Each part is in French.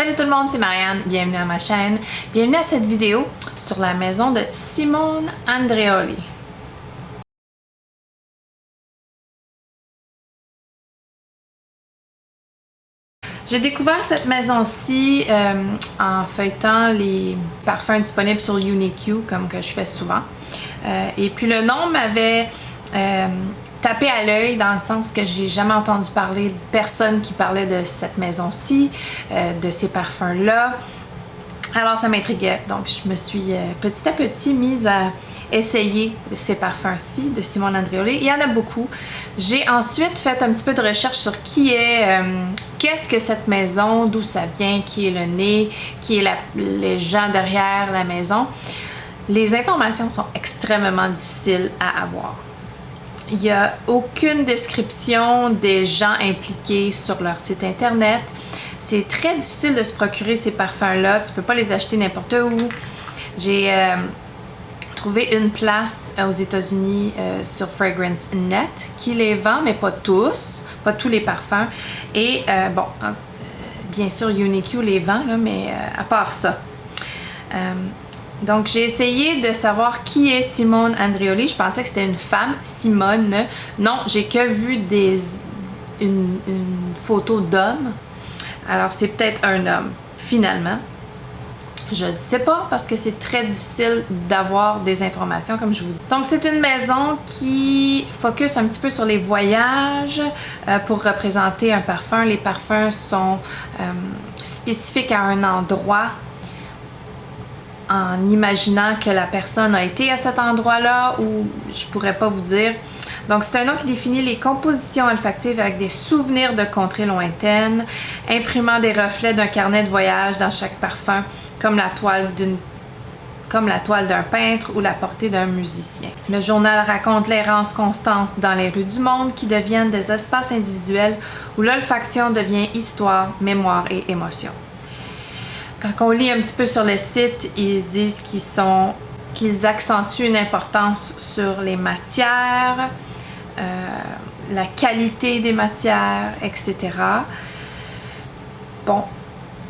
Salut tout le monde, c'est Marianne, bienvenue à ma chaîne. Bienvenue à cette vidéo sur la maison de Simone Andreoli. J'ai découvert cette maison-ci en feuilletant les parfums disponibles sur Uniq, comme que je fais souvent. Et puis le nom m'avait tapé à l'œil dans le sens que j'ai jamais entendu parler de personne qui parlait de cette maison-ci, de ces parfums-là. Alors ça m'intriguait, donc je me suis petit à petit mise à essayer ces parfums-ci de Simone Andreoli. Il y en a beaucoup. J'ai ensuite fait un petit peu de recherche sur qu'est-ce que cette maison, d'où ça vient, qui est le nez, qui est les gens derrière la maison. Les informations sont extrêmement difficiles à avoir. Il n'y a aucune description des gens impliqués sur leur site internet. C'est très difficile de se procurer ces parfums-là. Tu ne peux pas les acheter n'importe où. J'ai trouvé une place aux États-Unis sur Fragrance.net qui les vend, mais pas tous, pas tous les parfums. Et bon, bien sûr, Uniq les vend, là, mais à part ça. Donc, j'ai essayé de savoir qui est Simone Andreoli. Je pensais que c'était une femme, Simone. Non, j'ai que vu une photo d'homme. Alors, c'est peut-être un homme, finalement. Je ne sais pas parce que c'est très difficile d'avoir des informations, comme je vous dis. Donc, c'est une maison qui focus un petit peu sur les voyages pour représenter un parfum. Les parfums sont spécifiques à un endroit, en imaginant que la personne a été à cet endroit-là, ou je pourrais pas vous dire. Donc, c'est un nom qui définit les compositions olfactives avec des souvenirs de contrées lointaines, imprimant des reflets d'un carnet de voyage dans chaque parfum, comme la toile d'un peintre ou la portée d'un musicien. Le journal raconte l'errance constante dans les rues du monde qui deviennent des espaces individuels où l'olfaction devient histoire, mémoire et émotion. Quand on lit un petit peu sur le site, ils disent qu'ils accentuent une importance sur les matières, la qualité des matières, etc. Bon,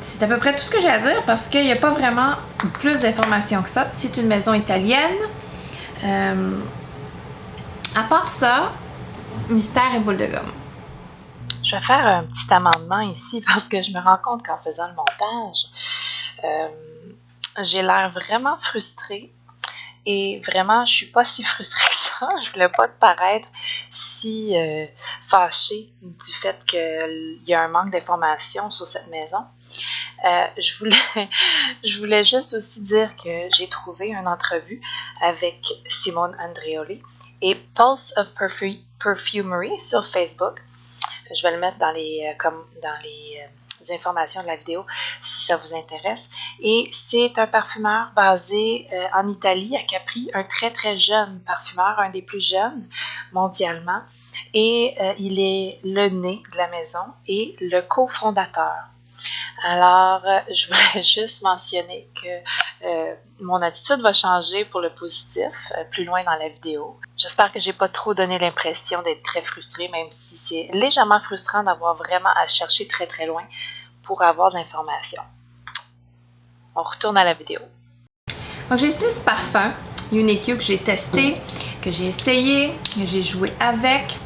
c'est à peu près tout ce que j'ai à dire parce qu'il n'y a pas vraiment plus d'informations que ça. C'est une maison italienne. À part ça, mystère et boule de gomme. Je vais faire un petit amendement ici parce que je me rends compte qu'en faisant le montage, j'ai l'air vraiment frustrée. Et vraiment, je suis pas si frustrée que ça. Je voulais pas te paraître si fâchée du fait qu'il y a un manque d'informations sur cette maison. Je voulais juste aussi dire que j'ai trouvé une entrevue avec Simone Andreoli et Pulse of Perfumery sur Facebook. Je vais le mettre dans les informations de la vidéo si ça vous intéresse. Et c'est un parfumeur basé en Italie, à Capri, un très très jeune parfumeur, un des plus jeunes mondialement. Et il est le nez de la maison et le cofondateur. Alors, je voulais juste mentionner que mon attitude va changer pour le positif plus loin dans la vidéo. J'espère que j'ai pas trop donné l'impression d'être très frustrée, même si c'est légèrement frustrant d'avoir vraiment à chercher très très loin pour avoir de l'information. On retourne à la vidéo. Donc, j'ai essayé ce parfum Uniq que j'ai testé, que j'ai essayé, que j'ai joué avec.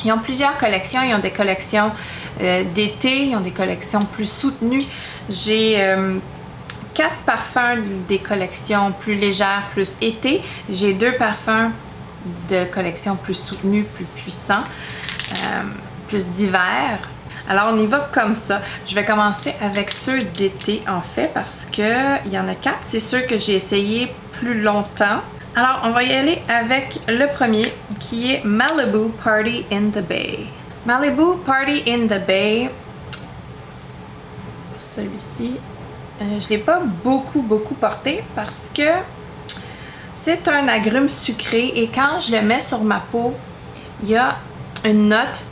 Ils ont plusieurs collections. Ils ont des collections d'été, ils ont des collections plus soutenues. J'ai 4 parfums des collections plus légères, plus été. J'ai 2 parfums de collection plus soutenues, plus puissants, plus d'hiver. Alors, on y va comme ça. Je vais commencer avec ceux d'été, en fait, parce qu'il y en a 4. C'est ceux que j'ai essayé plus longtemps. Alors, on va y aller avec le premier, qui est Malibu Party in the Bay. Malibu Party in the Bay, celui-ci, je ne l'ai pas beaucoup porté parce que c'est un agrume sucré et quand je le mets sur ma peau, il y a une note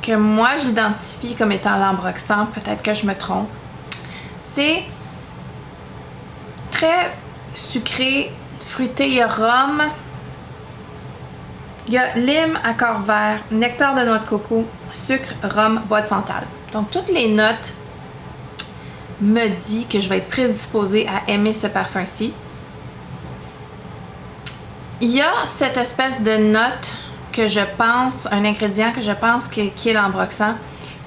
que moi j'identifie comme étant l'ambroxan, peut-être que je me trompe. C'est très sucré, fruité, il y a rhum, il y a lime, accord vert, nectar de noix de coco, sucre, rhum, bois de santal. Donc, toutes les notes me disent que je vais être prédisposée à aimer ce parfum-ci. Il y a cette espèce de note que je pense, un ingrédient que je pense qui est l'ambroxan,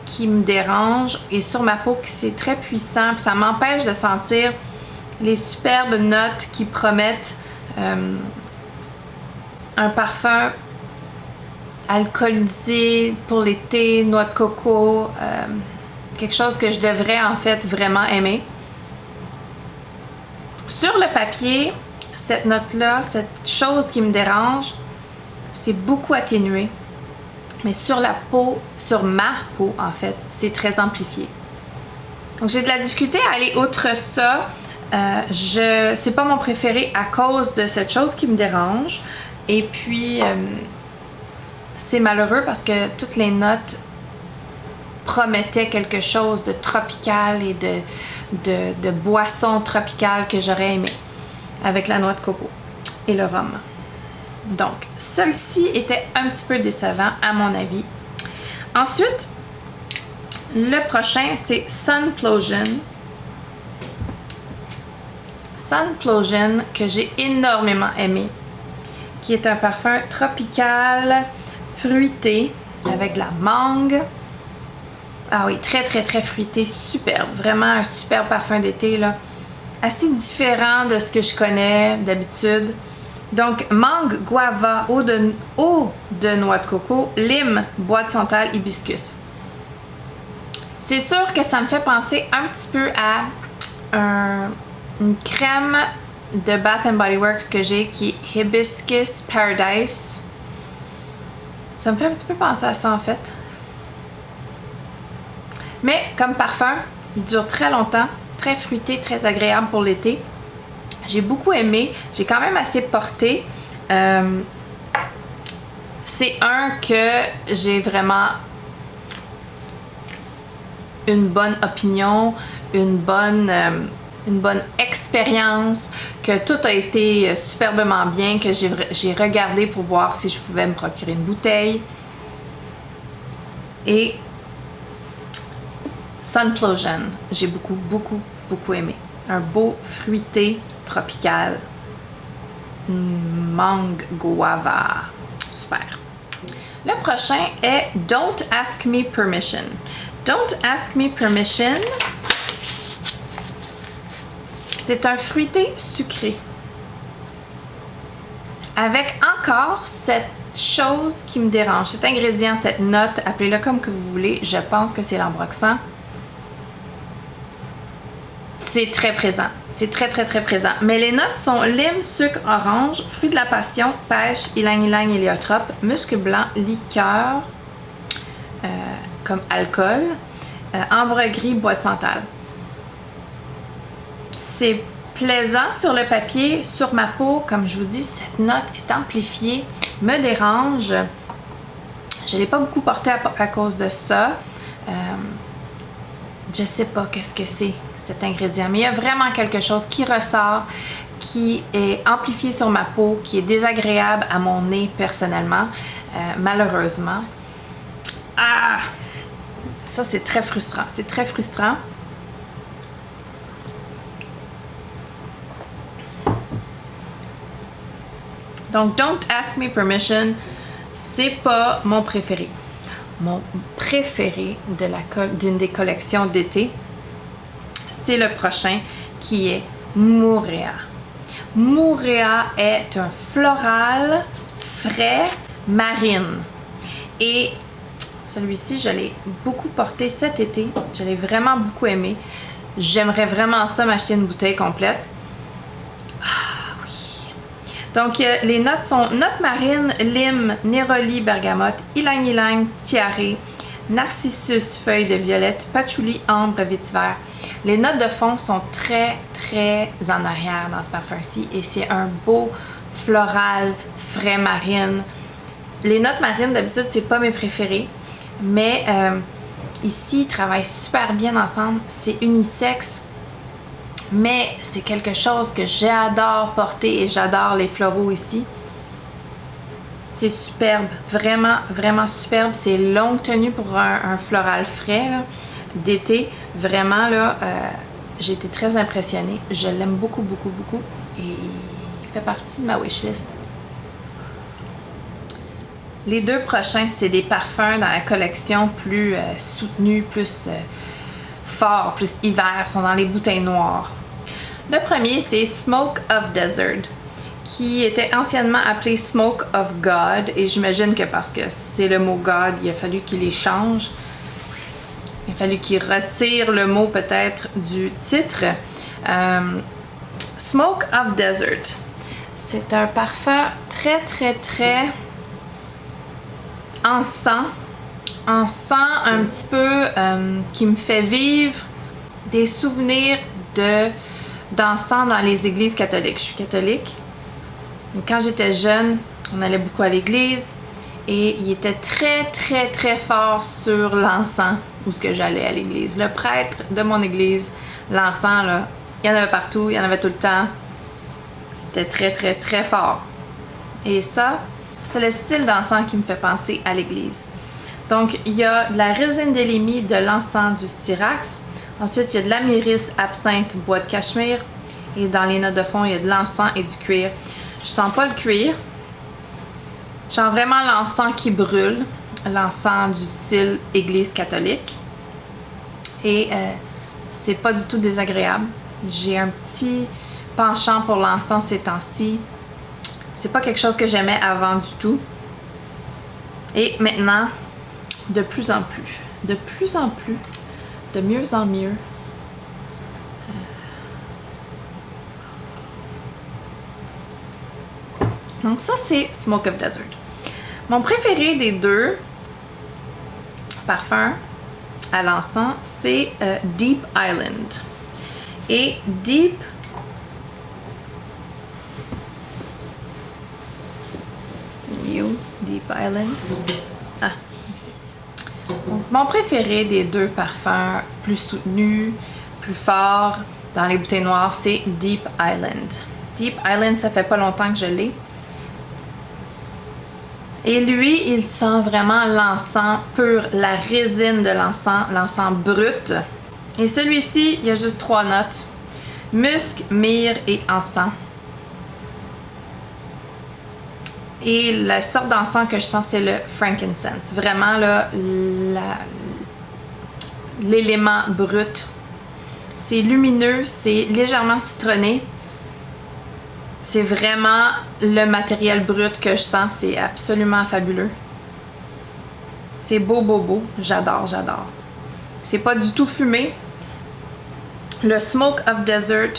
qui me dérange, et sur ma peau c'est très puissant, puis ça m'empêche de sentir les superbes notes qui promettent un parfum alcoolisé pour l'été, noix de coco, quelque chose que je devrais en fait vraiment aimer. Sur le papier, cette note-là, cette chose qui me dérange, c'est beaucoup atténué. Mais sur la peau, sur ma peau en fait, c'est très amplifié. Donc j'ai de la difficulté à aller outre ça. C'est pas mon préféré à cause de cette chose qui me dérange. Et puis, c'est malheureux parce que toutes les notes promettaient quelque chose de tropical et de boisson tropicale que j'aurais aimé avec la noix de coco et le rhum. Donc, celui-ci était un petit peu décevant à mon avis. Ensuite, le prochain, c'est Sunplosion. Sunplosion que j'ai énormément aimé, qui est un parfum tropical, fruité, avec de la mangue. Ah oui, très très très fruité, superbe. Vraiment un super parfum d'été, là. Assez différent de ce que je connais d'habitude. Donc, mangue, guava, eau de noix de coco, lime, bois de santal, hibiscus. C'est sûr que ça me fait penser un petit peu à une crème de Bath & Body Works que j'ai qui est Hibiscus Paradise. Ça me fait un petit peu penser à ça en fait. Mais comme parfum, il dure très longtemps, très fruité, très agréable pour l'été. J'ai beaucoup aimé, j'ai quand même assez porté. C'est un que j'ai vraiment une bonne opinion, une bonne expérience, que tout a été superbement bien, que j'ai regardé pour voir si je pouvais me procurer une bouteille. Et Sunplosion, j'ai beaucoup aimé. Un beau fruité tropical, mangue guava, super. Le prochain est Don't Ask Me Permission. Don't Ask Me Permission, c'est un fruité sucré avec encore cette chose qui me dérange, cet ingrédient, cette note, appelez-le comme que vous voulez, je pense que c'est l'ambroxan. C'est très présent, c'est très présent. Mais les notes sont lime, sucre, orange, fruit de la passion, pêche, ylang-ylang, héliotrope, musc blanc, liqueur, comme alcool, ambre gris, bois de santal. C'est plaisant sur le papier, sur ma peau, comme je vous dis, cette note est amplifiée, me dérange. Je ne l'ai pas beaucoup porté à cause de ça. Je sais pas qu'est-ce que c'est cet ingrédient, mais il y a vraiment quelque chose qui ressort, qui est amplifié sur ma peau, qui est désagréable à mon nez personnellement, malheureusement. Ah! Ça, c'est très frustrant. C'est très frustrant. Donc, Don't Ask Me Permission, c'est pas mon préféré. Mon préféré d'une des collections d'été, c'est le prochain qui est Mouréa. Mouréa est un floral frais marine. Et celui-ci, je l'ai beaucoup porté cet été. Je l'ai vraiment beaucoup aimé. J'aimerais vraiment ça m'acheter une bouteille complète. Ah oui. Donc, les notes sont notes marines, lime, néroli, bergamote, ylang-ylang, tiare, narcissus, feuille de violette, patchouli, ambre, vétiver. Les notes de fond sont très en arrière dans ce parfum-ci et c'est un beau floral frais marine. Les notes marines, d'habitude, c'est pas mes préférées, mais ici, ils travaillent super bien ensemble. C'est unisexe, mais c'est quelque chose que j'adore porter et j'adore les floraux ici. C'est superbe, vraiment superbe. C'est longue tenue pour un floral frais, là. d'été. Vraiment, là, j'ai été très impressionnée. Je l'aime beaucoup, beaucoup, beaucoup. Et il fait partie de ma wishlist. Les deux prochains, c'est des parfums dans la collection plus soutenus, plus forts, plus hiver, sont dans les bouteilles noires. Le premier, c'est Smoke of Desert, qui était anciennement appelé Smoke of God, et j'imagine que parce que c'est le mot God, il a fallu qu'il les change. Il a fallu qu'il retire le mot peut-être du titre. Smoke of Desert, c'est un parfum très, très, très encens un petit peu qui me fait vivre des souvenirs d'encens dans les églises catholiques. Je suis catholique. Donc, quand j'étais jeune, on allait beaucoup à l'église et il était très, très, très fort sur l'encens où ce que j'allais à l'église. Le prêtre de mon église, l'encens, là, il y en avait partout, il y en avait tout le temps. C'était très, très, très fort. Et ça, c'est le style d'encens qui me fait penser à l'église. Donc, il y a de la résine d'élémie, de l'encens, du styrax. Ensuite, il y a de l'améris, absinthe, bois de cachemire. Et dans les notes de fond, il y a de l'encens et du cuir. Je sens pas le cuir. Je sens vraiment l'encens qui brûle. L'encens du style église catholique. Et c'est pas du tout désagréable. J'ai un petit penchant pour l'encens ces temps-ci. C'est pas quelque chose que j'aimais avant du tout. Et maintenant, de plus en plus, de mieux en mieux. Donc ça, c'est Smoke of Desert. Mon préféré des deux parfums à l'encens, c'est Deep Island. Et Deep Island. Ah, ici. Donc, mon préféré des deux parfums plus soutenus, plus forts dans les bouteilles noires, c'est Deep Island. Deep Island, ça fait pas longtemps que je l'ai. Et lui, il sent vraiment l'encens pur, la résine de l'encens brut. Et celui-ci, il y a juste 3 notes. Musc, myrrhe et encens. Et la sorte d'encens que je sens, c'est le frankincense. Vraiment, là, l'élément brut. C'est lumineux, c'est légèrement citronné. C'est vraiment le matériel brut que je sens. C'est absolument fabuleux. C'est beau, beau, beau. J'adore, j'adore. C'est pas du tout fumé. Le Smoke of Desert,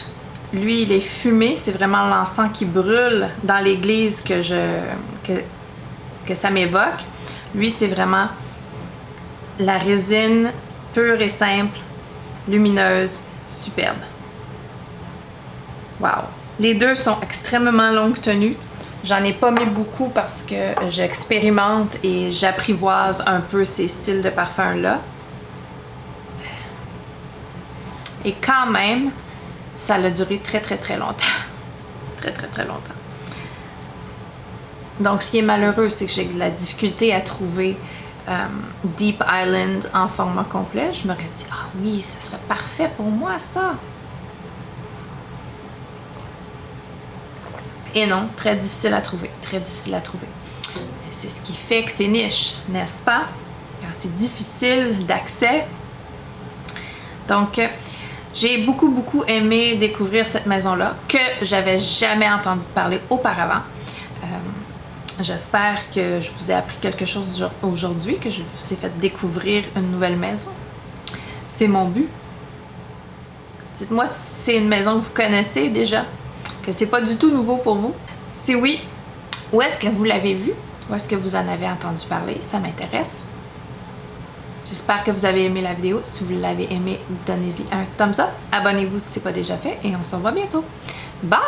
lui, il est fumé. C'est vraiment l'encens qui brûle dans l'église que ça m'évoque. Lui, c'est vraiment la résine pure et simple, lumineuse, superbe. Wow! Les deux sont extrêmement longue tenue. J'en ai pas mis beaucoup parce que j'expérimente et j'apprivoise un peu ces styles de parfums-là. Et quand même, ça a duré très, très, très longtemps. Très, très, très longtemps. Donc, ce qui est malheureux, c'est que j'ai de la difficulté à trouver Deep Island en format complet. Je m'aurais dit, ah oui, ça serait parfait pour moi, ça. Et non, très difficile à trouver. Très difficile à trouver. C'est ce qui fait que c'est niche, n'est-ce pas? Quand c'est difficile d'accès. Donc, j'ai beaucoup, beaucoup aimé découvrir cette maison-là, que j'avais jamais entendu parler auparavant. J'espère que je vous ai appris quelque chose aujourd'hui, que je vous ai fait découvrir une nouvelle maison. C'est mon but. Dites-moi si c'est une maison que vous connaissez déjà, que c'est pas du tout nouveau pour vous. Si oui, où est-ce que vous l'avez vu? Où est-ce que vous en avez entendu parler? Ça m'intéresse. J'espère que vous avez aimé la vidéo. Si vous l'avez aimé, donnez-y un thumbs up. Abonnez-vous si ce n'est pas déjà fait et on se revoit bientôt. Bye!